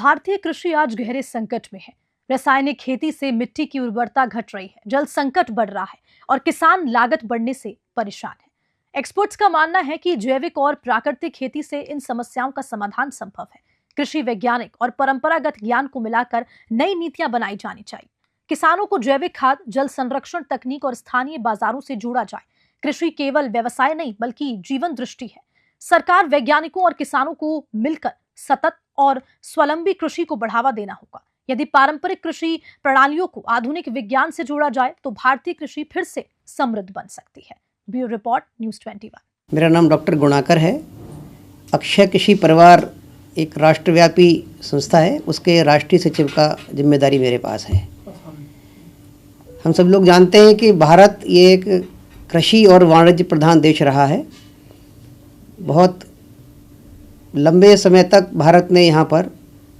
भारतीय कृषि आज गहरे संकट में है। रासायनिक खेती से मिट्टी की उर्वरता घट रही है, जल संकट बढ़ रहा है और किसान लागत बढ़ने से परेशान है। एक्सपर्ट्स का मानना है कि जैविक और प्राकृतिक खेती से इन समस्याओं का समाधान संभव है। कृषि वैज्ञानिक और परंपरागत ज्ञान को मिलाकर नई नीतियां बनाई जानी चाहिए। किसानों को जैविक खाद, जल संरक्षण तकनीक और स्थानीय बाजारों से जोड़ा जाए। कृषि केवल व्यवसाय नहीं बल्कि जीवन दृष्टि है। सरकार, वैज्ञानिकों और किसानों को मिलकर सतत और स्वावलंबी कृषि को बढ़ावा देना होगा। यदि पारंपरिक कृषि प्रणालियों को आधुनिक विज्ञान से जोड़ा जाए तो भारतीय कृषि फिर से समृद्ध बन सकती है। Bureau report, news 21। मेरा नाम डॉक्टर गुणाकर है। अक्षय कृषि परिवार एक राष्ट्रव्यापी संस्था है, उसके राष्ट्रीय सचिव का जिम्मेदारी मेरे पास है। हम सब लोग जानते हैं कि भारत ये एक कृषि और वाणिज्य प्रधान देश रहा है। बहुत लंबे समय तक भारत ने यहाँ पर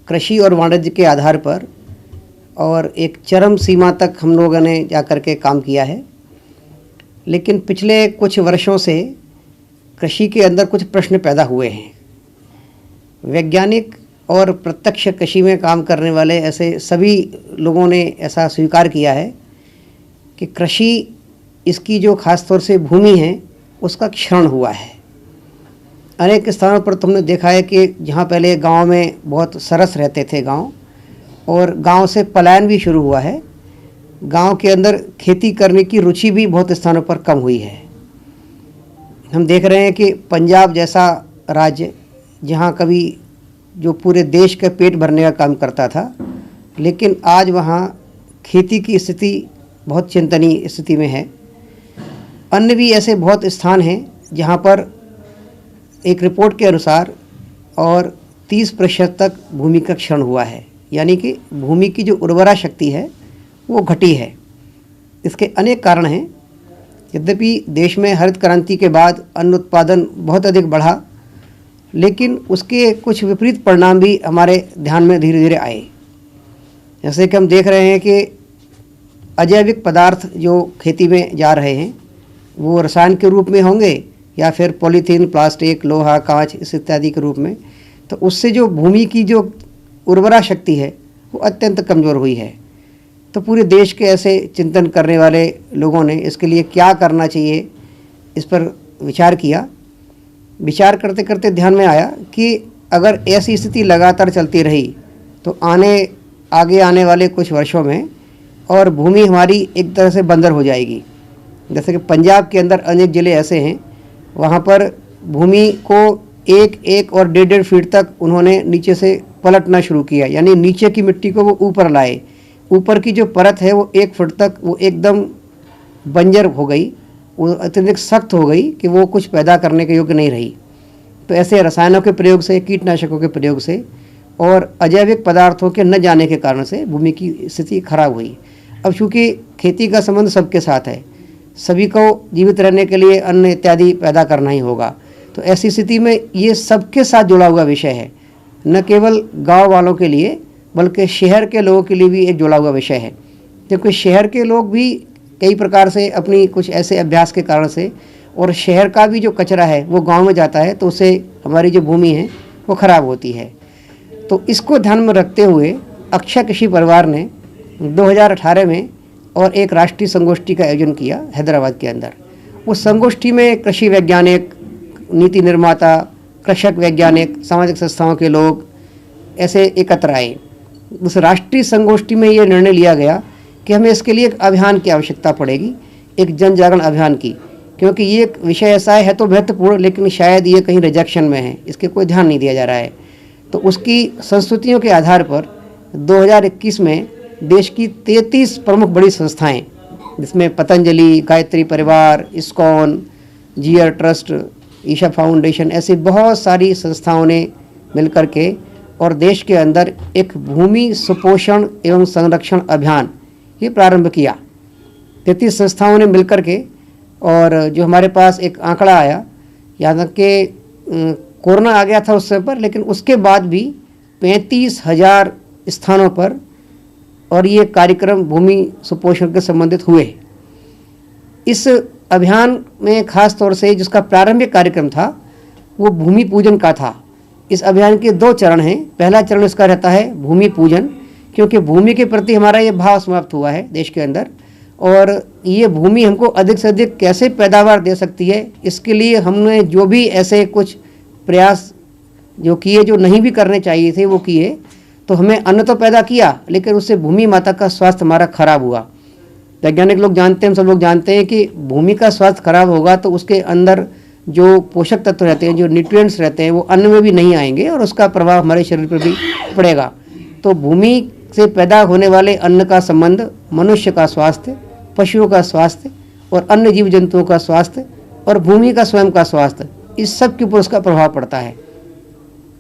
कृषि और वाणिज्य के आधार पर और एक चरम सीमा तक हम लोगों ने जाकर के काम किया है। लेकिन पिछले कुछ वर्षों से कृषि के अंदर कुछ प्रश्न पैदा हुए हैं। वैज्ञानिक और प्रत्यक्ष कृषि में काम करने वाले ऐसे सभी लोगों ने ऐसा स्वीकार किया है कि कृषि, इसकी जो खास तौर से भूमि है, उसका क्षरण हुआ है। अनेक स्थानों पर तुमने देखा है कि जहाँ पहले गांव में बहुत सरस रहते थे गांव, और गांव से पलायन भी शुरू हुआ है। गांव के अंदर खेती करने की रुचि भी बहुत स्थानों पर कम हुई है। हम देख रहे हैं कि पंजाब जैसा राज्य, जहाँ कभी जो पूरे देश का पेट भरने का काम करता था, लेकिन आज वहाँ खेती की स्थिति बहुत चिंतनीय स्थिति में है। अन्य भी ऐसे बहुत स्थान हैं जहाँ पर एक रिपोर्ट के अनुसार और 30% तक भूमि का क्षरण हुआ है, यानी कि भूमि की जो उर्वरा शक्ति है वो घटी है। इसके अनेक कारण हैं। यद्यपि देश में हरित क्रांति के बाद अन्न उत्पादन बहुत अधिक बढ़ा, लेकिन उसके कुछ विपरीत परिणाम भी हमारे ध्यान में धीरे धीरे आए। जैसे कि हम देख रहे हैं कि अजैविक पदार्थ जो खेती में जा रहे हैं वो रसायन के रूप में होंगे या फिर पॉलीथीन, प्लास्टिक, लोहा, कांच इस इत्यादि के रूप में, तो उससे जो भूमि की जो उर्वरा शक्ति है वो अत्यंत कमज़ोर हुई है। तो पूरे देश के ऐसे चिंतन करने वाले लोगों ने इसके लिए क्या करना चाहिए, इस पर विचार किया। विचार करते करते ध्यान में आया कि अगर ऐसी स्थिति लगातार चलती रही तो आगे आने वाले कुछ वर्षों में और भूमि हमारी एक तरह से बंजर हो जाएगी। जैसे कि पंजाब के अंदर अनेक ज़िले ऐसे हैं, वहाँ पर भूमि को 1-1 और 1.5 फीट तक उन्होंने नीचे से पलटना शुरू किया, यानी नीचे की मिट्टी को वो ऊपर लाए। ऊपर की जो परत है वो 1 फुट तक वो एकदम बंजर हो गई, वो अत्यधिक सख्त हो गई कि वो कुछ पैदा करने के योग्य नहीं रही। तो ऐसे रसायनों के प्रयोग से, कीटनाशकों के प्रयोग से और अजैविक पदार्थों के न जाने के कारण से भूमि की स्थिति खराब हुई। अब चूँकि खेती का संबंध सबके साथ है, सभी को जीवित रहने के लिए अन्न इत्यादि पैदा करना ही होगा, तो ऐसी स्थिति में ये सबके साथ जुड़ा हुआ विषय है। न केवल गांव वालों के लिए बल्कि शहर के लोगों के लिए भी एक जुड़ा हुआ विषय है, क्योंकि शहर के लोग भी कई प्रकार से अपनी कुछ ऐसे अभ्यास के कारण से, और शहर का भी जो कचरा है वो गांव में जाता है, तो उससे हमारी जो भूमि है वो खराब होती है। तो इसको ध्यान में रखते हुए अक्षय कृषि परिवार ने 2018 में और एक राष्ट्रीय संगोष्ठी का आयोजन किया हैदराबाद के अंदर। उस संगोष्ठी में कृषि वैज्ञानिक, नीति निर्माता, कृषक वैज्ञानिक, सामाजिक संस्थाओं के लोग ऐसे एकत्र आए। उस राष्ट्रीय संगोष्ठी में ये निर्णय लिया गया कि हमें इसके लिए एक अभियान की आवश्यकता पड़ेगी, एक जन जागरण अभियान की, क्योंकि ये एक विषय ऐसा है तो महत्वपूर्ण, लेकिन शायद ये कहीं रिजेक्शन में है, इसके कोई ध्यान नहीं दिया जा रहा है। तो उसकी संस्तुतियों के आधार पर 2021 में देश की 33 प्रमुख बड़ी संस्थाएं, जिसमें Patanjali, Gayatri Parivar, ISKCON, GR trust, Isha foundation, ऐसी बहुत सारी संस्थाओं ने मिलकर के और देश के अंदर एक भूमि सुपोषण एवं संरक्षण अभियान ये प्रारंभ किया। 33 संस्थाओं ने मिलकर के, और जो हमारे पास एक आंकड़ा आया, यहाँ तक कि कोरोना आ गया था उस समय पर, लेकिन उसके बाद भी 35,000 स्थानों पर और ये कार्यक्रम भूमि सुपोषण के संबंधित हुए। इस अभियान में खास तौर से जिसका प्रारंभिक कार्यक्रम था वो भूमि पूजन का था। इस अभियान के 2 चरण हैं। पहला चरण इसका रहता है भूमि पूजन, क्योंकि भूमि के प्रति हमारा ये भाव समाप्त हुआ है देश के अंदर, और ये भूमि हमको अधिक से अधिक कैसे पैदावार दे सकती है, इसके लिए हमने जो भी ऐसे कुछ प्रयास जो किए, जो नहीं भी करने चाहिए थे वो किए। तो हमें अन्न तो पैदा किया, लेकिन उससे भूमि माता का स्वास्थ्य हमारा खराब हुआ। वैज्ञानिक लोग जानते हैं, हम सब लोग जानते हैं कि भूमि का स्वास्थ्य खराब होगा तो उसके अंदर जो पोषक तत्व रहते हैं, जो न्यूट्रिएंट्स रहते हैं, वो अन्न में भी नहीं आएंगे और उसका प्रभाव हमारे शरीर पर भी पड़ेगा। तो भूमि से पैदा होने वाले अन्न का संबंध मनुष्य का स्वास्थ्य, पशुओं का स्वास्थ्य और अन्य जीव जंतुओं का स्वास्थ्य और भूमि का स्वयं का स्वास्थ्य, इस सब के ऊपर उसका प्रभाव पड़ता है।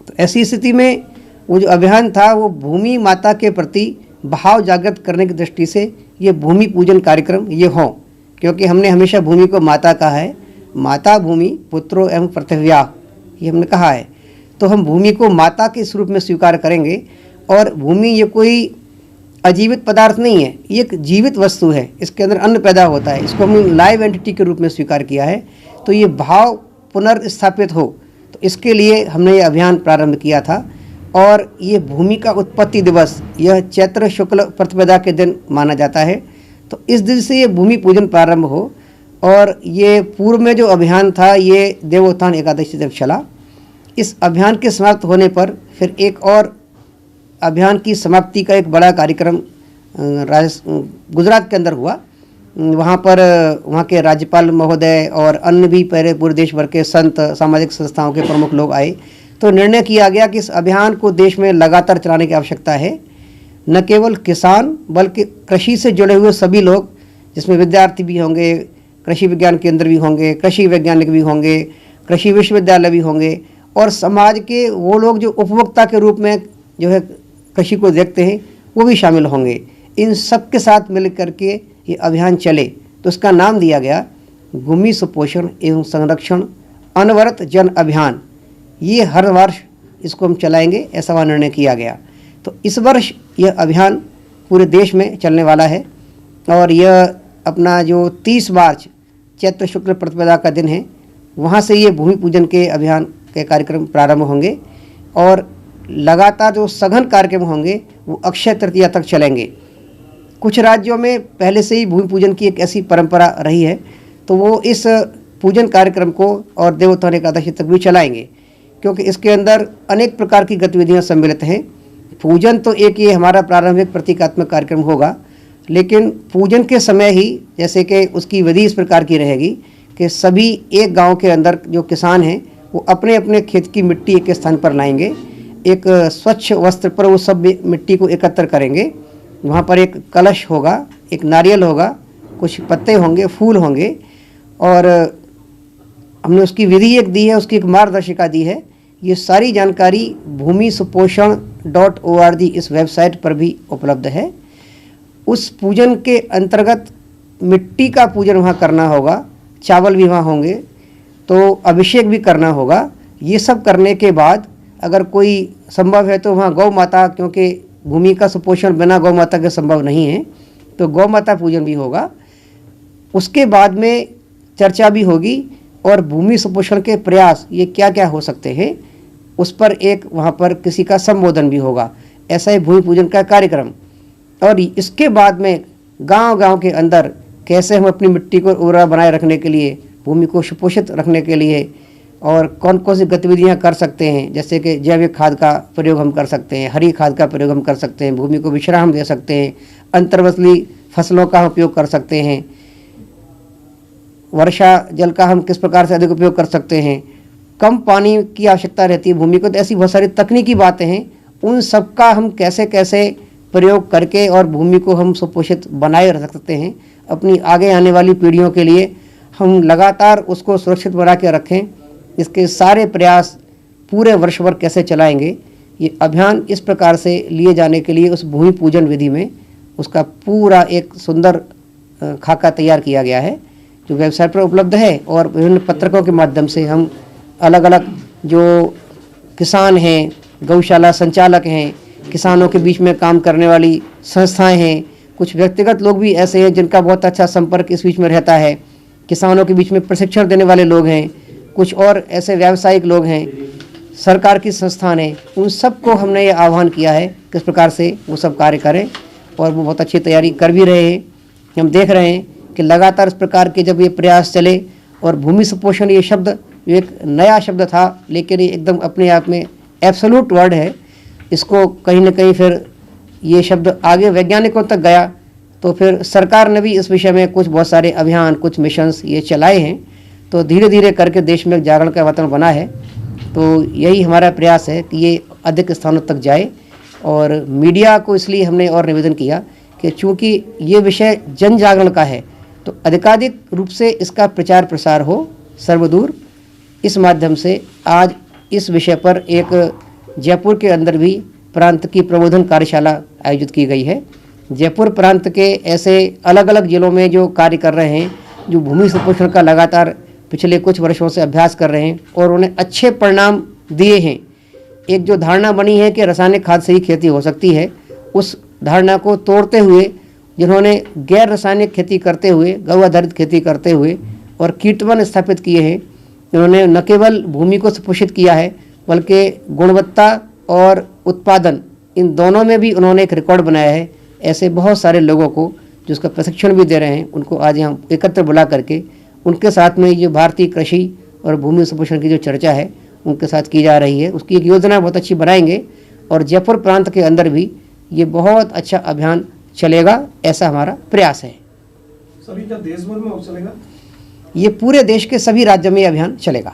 तो ऐसी स्थिति में वो जो अभियान था वो भूमि माता के प्रति भाव जागृत करने की दृष्टि से ये भूमि पूजन कार्यक्रम ये हो, क्योंकि हमने हमेशा भूमि को माता कहा है। माता भूमि पुत्रो एवं पृथिव्या, ये हमने कहा है। तो हम भूमि को माता के स्वरूप में स्वीकार करेंगे। और भूमि ये कोई अजीवित पदार्थ नहीं है, ये एक जीवित वस्तु है, इसके अंदर अन्न पैदा होता है, इसको हमने लाइव एंटिटी के रूप में स्वीकार किया है। तो ये भाव पुनर्स्थापित हो, तो इसके लिए हमने ये अभियान प्रारंभ किया था। और ये भूमि का उत्पत्ति दिवस यह चैत्र शुक्ल प्रतिपदा के दिन माना जाता है। तो इस दिन से ये भूमि पूजन प्रारंभ हो। और ये पूर्व में जो अभियान था ये देवोत्थान एकादशी तक चला। इस अभियान के समाप्त होने पर फिर एक और अभियान की समाप्ति का एक बड़ा कार्यक्रम गुजरात के अंदर हुआ। वहाँ पर वहाँ के राज्यपाल महोदय और अन्य भी पूरे देश भर के संत, सामाजिक संस्थाओं के प्रमुख लोग आए। तो निर्णय किया गया कि इस अभियान को देश में लगातार चलाने की आवश्यकता है। न केवल किसान बल्कि कृषि से जुड़े हुए सभी लोग, जिसमें विद्यार्थी भी होंगे, कृषि विज्ञान केंद्र भी होंगे, कृषि वैज्ञानिक भी होंगे, कृषि विश्वविद्यालय भी होंगे, और समाज के वो लोग जो उपभोक्ता के रूप में जो है कृषि को देखते हैं वो भी शामिल होंगे। इन सब के साथ मिल करके ये अभियान चले। तो इसका नाम दिया गया भूमि सुपोषण एवं संरक्षण अनवरत जन अभियान। ये हर वर्ष इसको हम चलाएंगे, ऐसा वहाँ निर्णय किया गया। तो इस वर्ष यह अभियान पूरे देश में चलने वाला है। और यह अपना जो 30 मार्च चैत्र शुक्ल प्रतिपदा का दिन है, वहाँ से ये भूमि पूजन के अभियान के कार्यक्रम प्रारंभ होंगे और लगातार जो सघन कार्यक्रम होंगे वो अक्षय तृतीया तक चलेंगे। कुछ राज्यों में पहले से ही भूमि पूजन की एक ऐसी परंपरा रही है, तो वो इस पूजन कार्यक्रम को और देवोत्थान एकादशी तक भी चलाएंगे, क्योंकि इसके अंदर अनेक प्रकार की गतिविधियां सम्मिलित हैं। पूजन तो एक ये हमारा प्रारंभिक प्रतीकात्मक कार्यक्रम होगा, लेकिन पूजन के समय ही जैसे कि उसकी विधि इस प्रकार की रहेगी कि सभी एक गांव के अंदर जो किसान हैं वो अपने अपने खेत की मिट्टी एक स्थान पर लाएंगे, एक स्वच्छ वस्त्र पर वो सब मिट्टी को एकत्र करेंगे। वहाँ पर एक कलश होगा, एक नारियल होगा, कुछ पत्ते होंगे, फूल होंगे, और हमने उसकी विधि एक दी है, उसकी एक मार्गदर्शिका दी है। ये सारी जानकारी bhumi-suposhan.org इस वेबसाइट पर भी उपलब्ध है। उस पूजन के अंतर्गत मिट्टी का पूजन वहाँ करना होगा, चावल भी वहाँ होंगे, तो अभिषेक भी करना होगा। ये सब करने के बाद अगर कोई संभव है तो वहाँ गौ माता, क्योंकि भूमि का सुपोषण बिना गौ माता के संभव नहीं है, तो गौ माता पूजन भी होगा। उसके बाद में चर्चा भी होगी और भूमि सुपोषण के प्रयास ये क्या क्या हो सकते हैं उस पर एक वहाँ पर किसी का संबोधन भी होगा। ऐसा ही भूमि पूजन का कार्यक्रम। और इसके बाद में गांव-गांव के अंदर कैसे हम अपनी मिट्टी को उर्वरा बनाए रखने के लिए, भूमि को सुपोषित रखने के लिए और कौन कौन सी गतिविधियां कर सकते हैं, जैसे कि जैविक खाद का प्रयोग हम कर सकते हैं, हरी खाद का प्रयोग हम कर सकते हैं, भूमि को विश्राम दे सकते हैं, अंतर्फसली फसलों का उपयोग कर सकते हैं, वर्षा जल का हम किस प्रकार से अधिक उपयोग कर सकते हैं, कम पानी की आवश्यकता रहती है भूमि को, तो ऐसी बहुत सारी तकनीकी बातें हैं। उन सब का हम कैसे कैसे प्रयोग करके और भूमि को हम सुपोषित बनाए रख सकते हैं, अपनी आगे आने वाली पीढ़ियों के लिए हम लगातार उसको सुरक्षित बना के रखें, इसके सारे प्रयास पूरे वर्ष भर कैसे चलाएंगे, ये अभियान इस प्रकार से लिए जाने के लिए उस भूमि पूजन विधि में उसका पूरा एक सुंदर खाका तैयार किया गया है, जो वेबसाइट पर उपलब्ध है। और विभिन्न पत्रकों के माध्यम से हम अलग अलग जो किसान हैं, गौशाला संचालक हैं, किसानों के बीच में काम करने वाली संस्थाएं हैं, कुछ व्यक्तिगत लोग भी ऐसे हैं जिनका बहुत अच्छा संपर्क इस बीच में रहता है, किसानों के बीच में प्रशिक्षण देने वाले लोग हैं, कुछ और ऐसे व्यावसायिक लोग हैं, सरकार की संस्थान है, उन सबको हमने ये आह्वान किया है किस प्रकार से वो सब कार्य करें, और वो बहुत अच्छी तैयारी कर भी रहे हैं। हम देख रहे हैं कि लगातार इस प्रकार के जब ये प्रयास चले, और भूमि सुपोषण ये शब्द जो एक नया शब्द था, लेकिन ये एकदम अपने आप में एब्सोल्यूट वर्ड है, इसको कहीं ना कहीं फिर ये शब्द आगे वैज्ञानिकों तक गया, तो फिर सरकार ने भी इस विषय में कुछ बहुत सारे अभियान, कुछ मिशंस ये चलाए हैं। तो धीरे धीरे करके देश में एक जागरण का वातावरण बना है। तो यही हमारा प्रयास है कि ये अधिक स्थानों तक जाए, और मीडिया को इसलिए हमने और निवेदन किया कि चूँकि ये विषय जन जागरण का है, तो अधिकाधिक रूप से इसका प्रचार प्रसार हो सर्वदूर। इस माध्यम से आज इस विषय पर एक जयपुर के अंदर भी प्रांत की प्रबोधन कार्यशाला आयोजित की गई है। जयपुर प्रांत के ऐसे अलग अलग जिलों में जो कार्य कर रहे हैं, जो भूमि सुपोषण का लगातार पिछले कुछ वर्षों से अभ्यास कर रहे हैं और उन्हें अच्छे परिणाम दिए हैं। एक जो धारणा बनी है कि रासायनिक खाद से ही खेती हो सकती है, उस धारणा को तोड़ते हुए जिन्होंने गैर रासायनिक खेती करते हुए, गौ आधारित खेती करते हुए और कीटवन स्थापित किए हैं, उन्होंने न केवल भूमि को सुपोषित किया है, बल्कि गुणवत्ता और उत्पादन इन दोनों में भी उन्होंने एक रिकॉर्ड बनाया है। ऐसे बहुत सारे लोगों को जो उसका प्रशिक्षण भी दे रहे हैं, उनको आज यहाँ एकत्र बुला करके उनके साथ में जो भारतीय कृषि और भूमि सुपोषण की जो चर्चा है उनके साथ की जा रही है, उसकी एक योजना बहुत अच्छी बनाएंगे, और जयपुर प्रांत के अंदर भी ये बहुत अच्छा अभियान चलेगा, ऐसा हमारा प्रयास है। सभी क्या देश भर में चलेगा? ये पूरे देश के सभी राज्यों में अभियान चलेगा।